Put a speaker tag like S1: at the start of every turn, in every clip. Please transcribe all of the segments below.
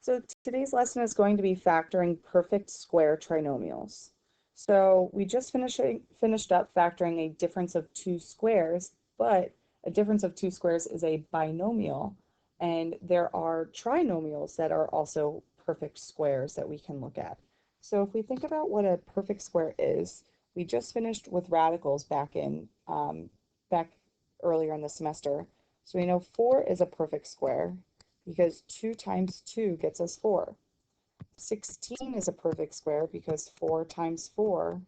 S1: So today's lesson is going to be factoring perfect square trinomials. So we just finished up factoring a difference of two squares, but a difference of two squares is a binomial, and there are trinomials that are also perfect squares that we can look at. So if we think about what a perfect square is, we just finished with radicals back earlier in the semester. So we know 4 is a perfect square, because 2 times 2 gets us 4. 16 is a perfect square because 4 times 4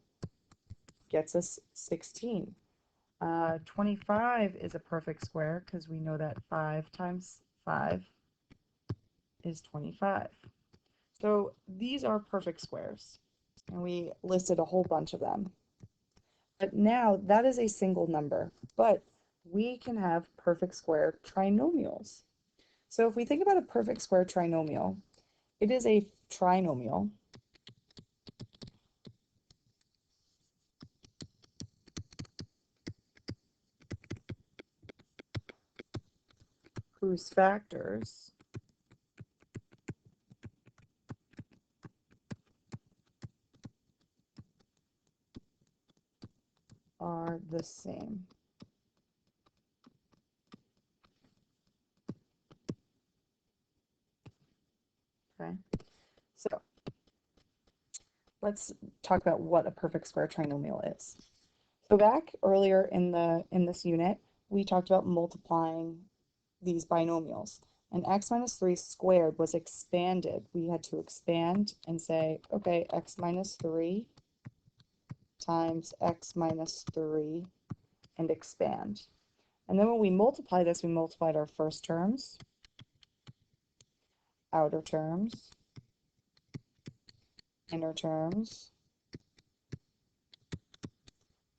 S1: gets us 16. 25 is a perfect square because we know that 5 times 5 is 25. So these are perfect squares, and we listed a whole bunch of them. But now that is a single number, but we can have perfect square trinomials. So if we think about a perfect square trinomial, it is a trinomial whose factors are the same. Okay, so let's talk about what a perfect square trinomial is. So back earlier in this unit, we talked about multiplying these binomials. And x minus 3 squared was expanded. We had to expand and say, okay, x minus 3 times x minus 3 and expand. And then when we multiply this, we multiplied our first terms, outer terms, inner terms,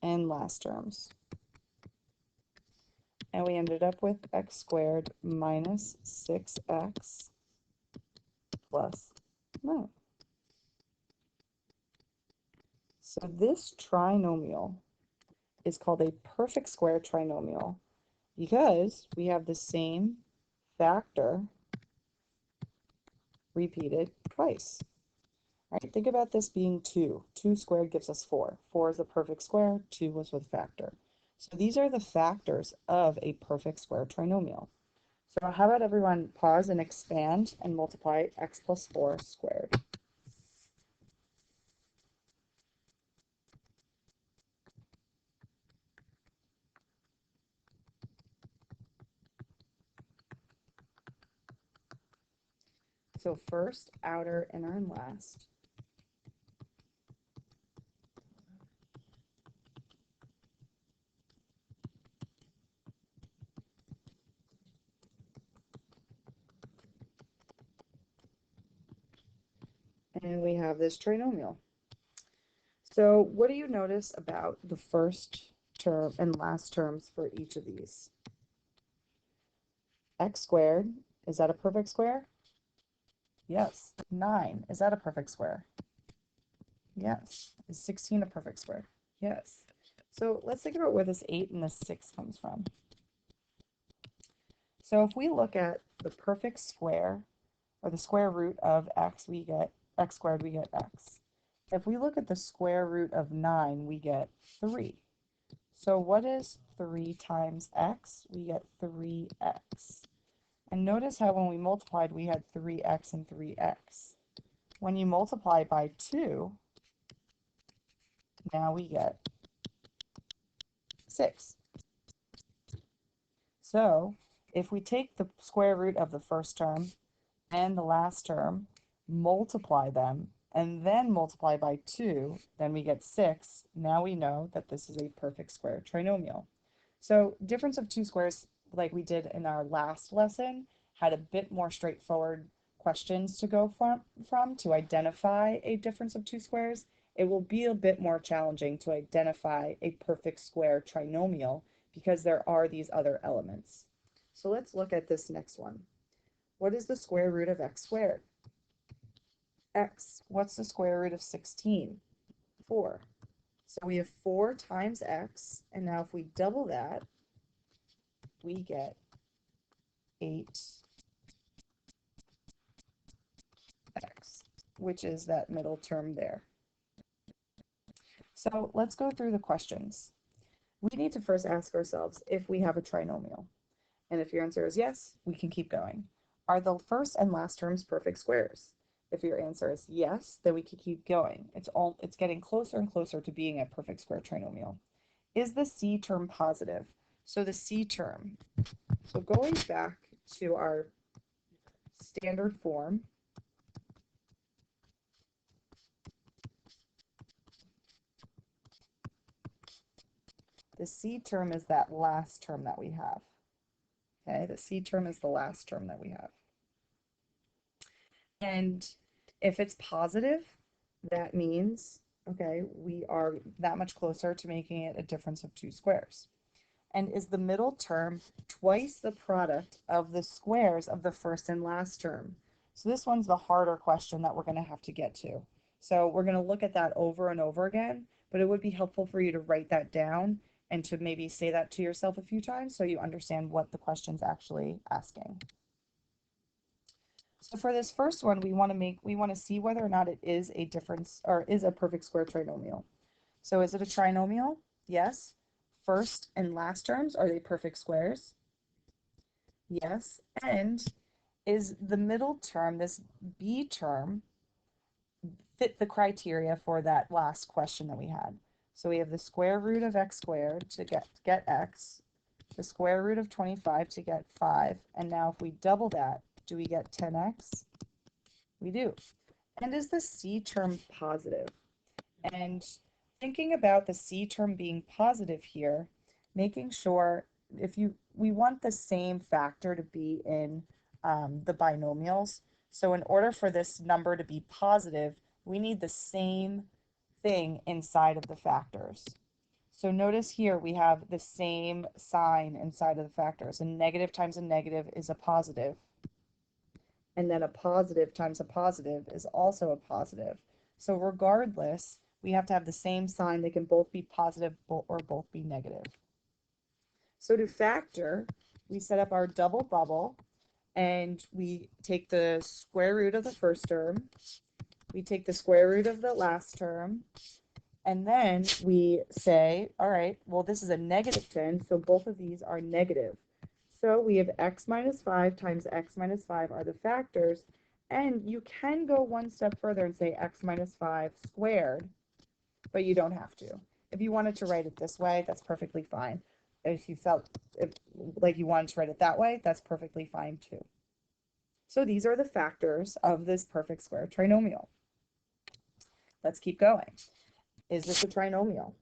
S1: and last terms. And we ended up with x squared minus 6x plus 9. So this trinomial is called a perfect square trinomial because we have the same factor repeated twice. Right? Think about this being 2. 2 squared gives us 4. 4 is a perfect square. 2 was with factor. So these are the factors of a perfect square trinomial. So how about everyone pause and expand and multiply x plus 4 squared. So first, outer, inner, and last. And we have this trinomial. So what do you notice about the first term and last terms for each of these? X squared, is that a perfect square? Yes. 9, is that a perfect square? Yes. Is 16 a perfect square? Yes. So let's think about where this 8 and this 6 comes from. So if we look at the perfect square, or the square root of x, we get x squared, we get x. If we look at the square root of 9, we get 3. So what is 3 times x? We get 3x. And notice how when we multiplied, we had 3x and 3x. When you multiply by 2, now we get 6. So if we take the square root of the first term and the last term, multiply them, and then multiply by 2, then we get 6. Now we know that this is a perfect square trinomial. So difference of two squares, like we did in our last lesson, had a bit more straightforward questions to go from to identify a difference of two squares. It will be a bit more challenging to identify a perfect square trinomial because there are these other elements. So let's look at this next one. What is the square root of x squared? X. What's the square root of 16? 4. So we have 4 times x, and now if we double that, we get 8 which is that middle term there. So let's go through the questions. We need to first ask ourselves if we have a trinomial. And if your answer is yes, we can keep going. Are the first and last terms perfect squares? If your answer is yes, then we can keep going. It's getting closer and closer to being a perfect square trinomial. Is the C term positive? So the C term. So going back to our standard form, the C term is that last term that we have. Okay, the C term is the last term that we have. And if it's positive, that means, okay, we are that much closer to making it a difference of two squares. And is the middle term twice the product of the squares of the first and last term? So this one's the harder question that we're going to have to get to. So we're going to look at that over and over again, but it would be helpful for you to write that down and to maybe say that to yourself a few times so you understand what the question's actually asking. So for this first one, we want to see whether or not it is a difference or is a perfect square trinomial. So is it a trinomial? Yes. First and last terms, are they perfect squares? Yes. And is the middle term, this B term, fit the criteria for that last question that we had? So we have the square root of x squared to get x, the square root of 25 to get 5, and now if we double that, do we get 10x? We do. And is the C term positive? And thinking about the C term being positive here, making sure we want the same factor to be in the binomials. So in order for this number to be positive, we need the same thing inside of the factors. So notice here we have the same sign inside of the factors. A negative times a negative is a positive. And then a positive times a positive is also a positive. So regardless, we have to have the same sign. They can both be positive or both be negative. So to factor, we set up our double bubble and we take the square root of the first term, we take the square root of the last term, and then we say, all right, well, this is a negative 10, so both of these are negative. So we have x minus 5 times x minus 5 are the factors, and you can go one step further and say x minus 5 squared, but you don't have to. If you wanted to write it this way, that's perfectly fine. If you felt like you wanted to write it that way, that's perfectly fine too. So these are the factors of this perfect square trinomial. Let's keep going. Is this a trinomial?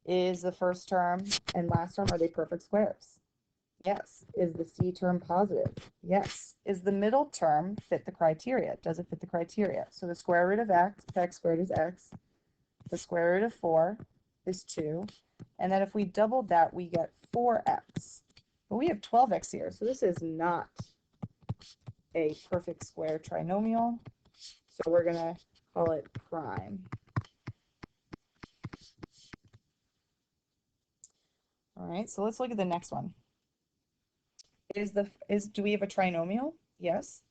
S1: Is the first term and last term, are they perfect squares? Yes. Is the C term positive? Yes. Is the middle term fit the criteria? Does it fit the criteria? So the square root of x squared is x. The square root of 4 is 2. And then if we doubled that, we get 4x. But we have 12x here, so this is not a perfect square trinomial. So we're going to call it prime. All right, so let's look at the next one. Do we have a trinomial? Yes.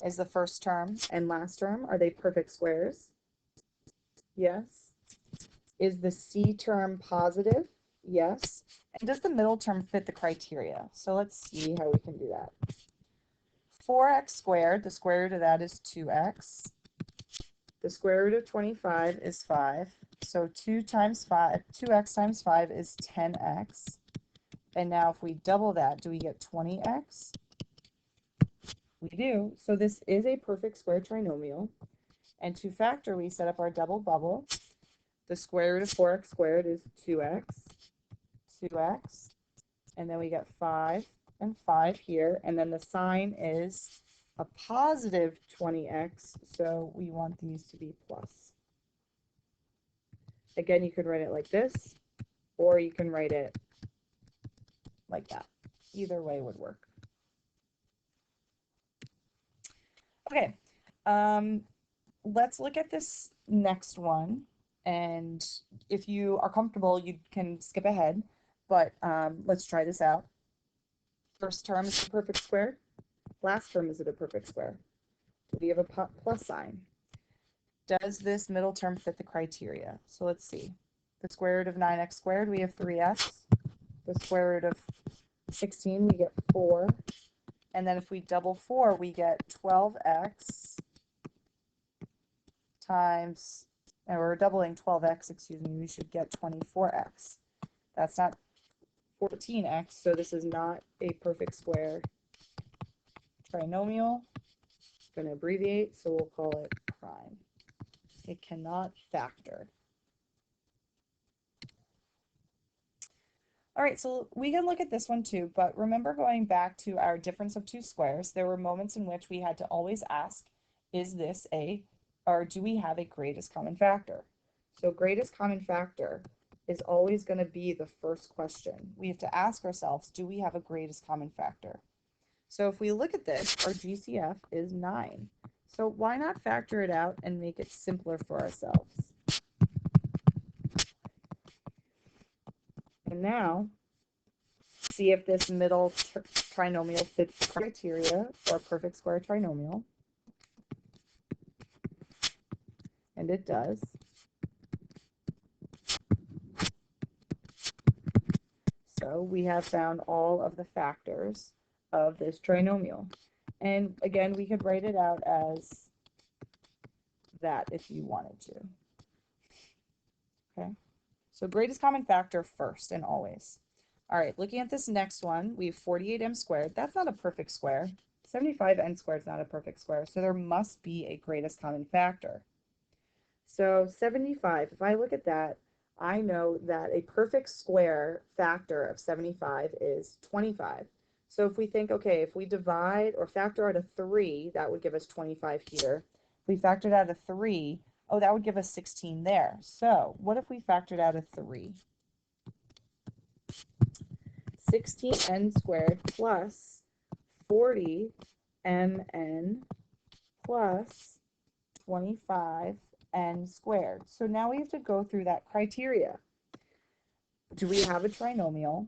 S1: Is the first term and last term, are they perfect squares? Yes. Is the C term positive? Yes. And does the middle term fit the criteria? So let's see how we can do that. 4x squared, the square root of that is 2x. The square root of 25 is 5. So 2x times 5 is 10x. And now if we double that, do we get 20x? We do. So this is a perfect square trinomial. And to factor, we set up our double bubble. The square root of 4x squared is 2x, 2x, and then we get 5 and 5 here. And then the sign is a positive 20x, so we want these to be plus. Again, you could write it like this, or you can write it like that. Either way would work. Okay, let's look at this next one. And if you are comfortable, you can skip ahead, but let's try this out. First term is a perfect square. Last term, is it a perfect square? we have a plus sign. Does this middle term fit the criteria? So let's see. The square root of 9x squared, we have 3x. The square root of 16, we get 4. And then if we double 4, we get 12x times, and we're doubling 12x, excuse me, we should get 24x. That's not 14x, so this is not a perfect square trinomial. I'm going to abbreviate, so we'll call it prime. It cannot factor. All right, so we can look at this one too, but remember going back to our difference of two squares, there were moments in which we had to always ask, is this or do we have a greatest common factor? So greatest common factor is always going to be the first question. We have to ask ourselves, do we have a greatest common factor? So if we look at this, our GCF is 9. So why not factor it out and make it simpler for ourselves? And now, see if this middle trinomial fits the criteria for a perfect square trinomial. And it does. So we have found all of the factors of this trinomial. And again, we could write it out as that if you wanted to. Okay, so greatest common factor first and always. All right, looking at this next one, we have 48m squared. That's not a perfect square. 75n squared is not a perfect square, so there must be a greatest common factor. So 75, if I look at that, I know that a perfect square factor of 75 is 25. So if we think, okay, if we divide or factor out a 3, that would give us 25 here. If we factored out a 3, oh, that would give us 16 there. So what if we factored out a 3? 16n squared plus 40mn plus 25n squared. So now we have to go through that criteria. Do we have a trinomial?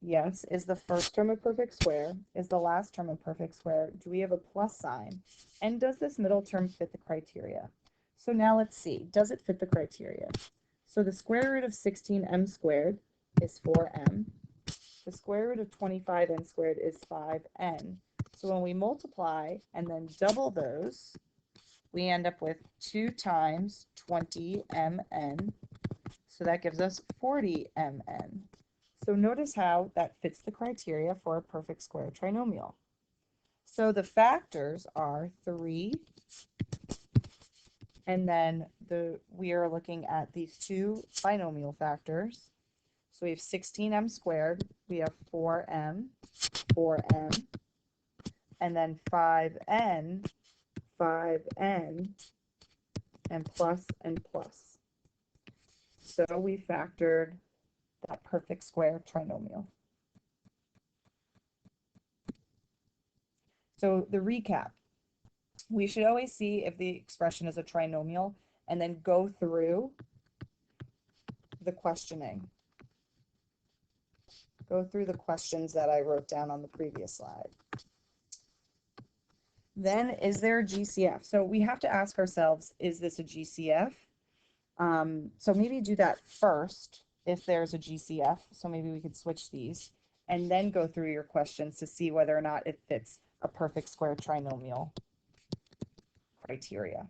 S1: Yes. Is the first term a perfect square? Is the last term a perfect square? Do we have a plus sign? And does this middle term fit the criteria? So now let's see. Does it fit the criteria? So the square root of 16m squared is 4m. The square root of 25n squared is 5n. So when we multiply and then double those, we end up with 2 times 20mn. So that gives us 40mn. So notice how that fits the criteria for a perfect square trinomial. So the factors are 3, and then we are looking at these two binomial factors. So we have 16m squared, we have 4m, and then 5n, and plus. So we factored that perfect square trinomial. So the recap, we should always see if the expression is a trinomial and then go through the questioning. Go through the questions that I wrote down on the previous slide. Then, is there a GCF? So we have to ask ourselves, is this a GCF? So maybe do that first if there's a GCF. So maybe we could switch these and then go through your questions to see whether or not it fits a perfect square trinomial criteria.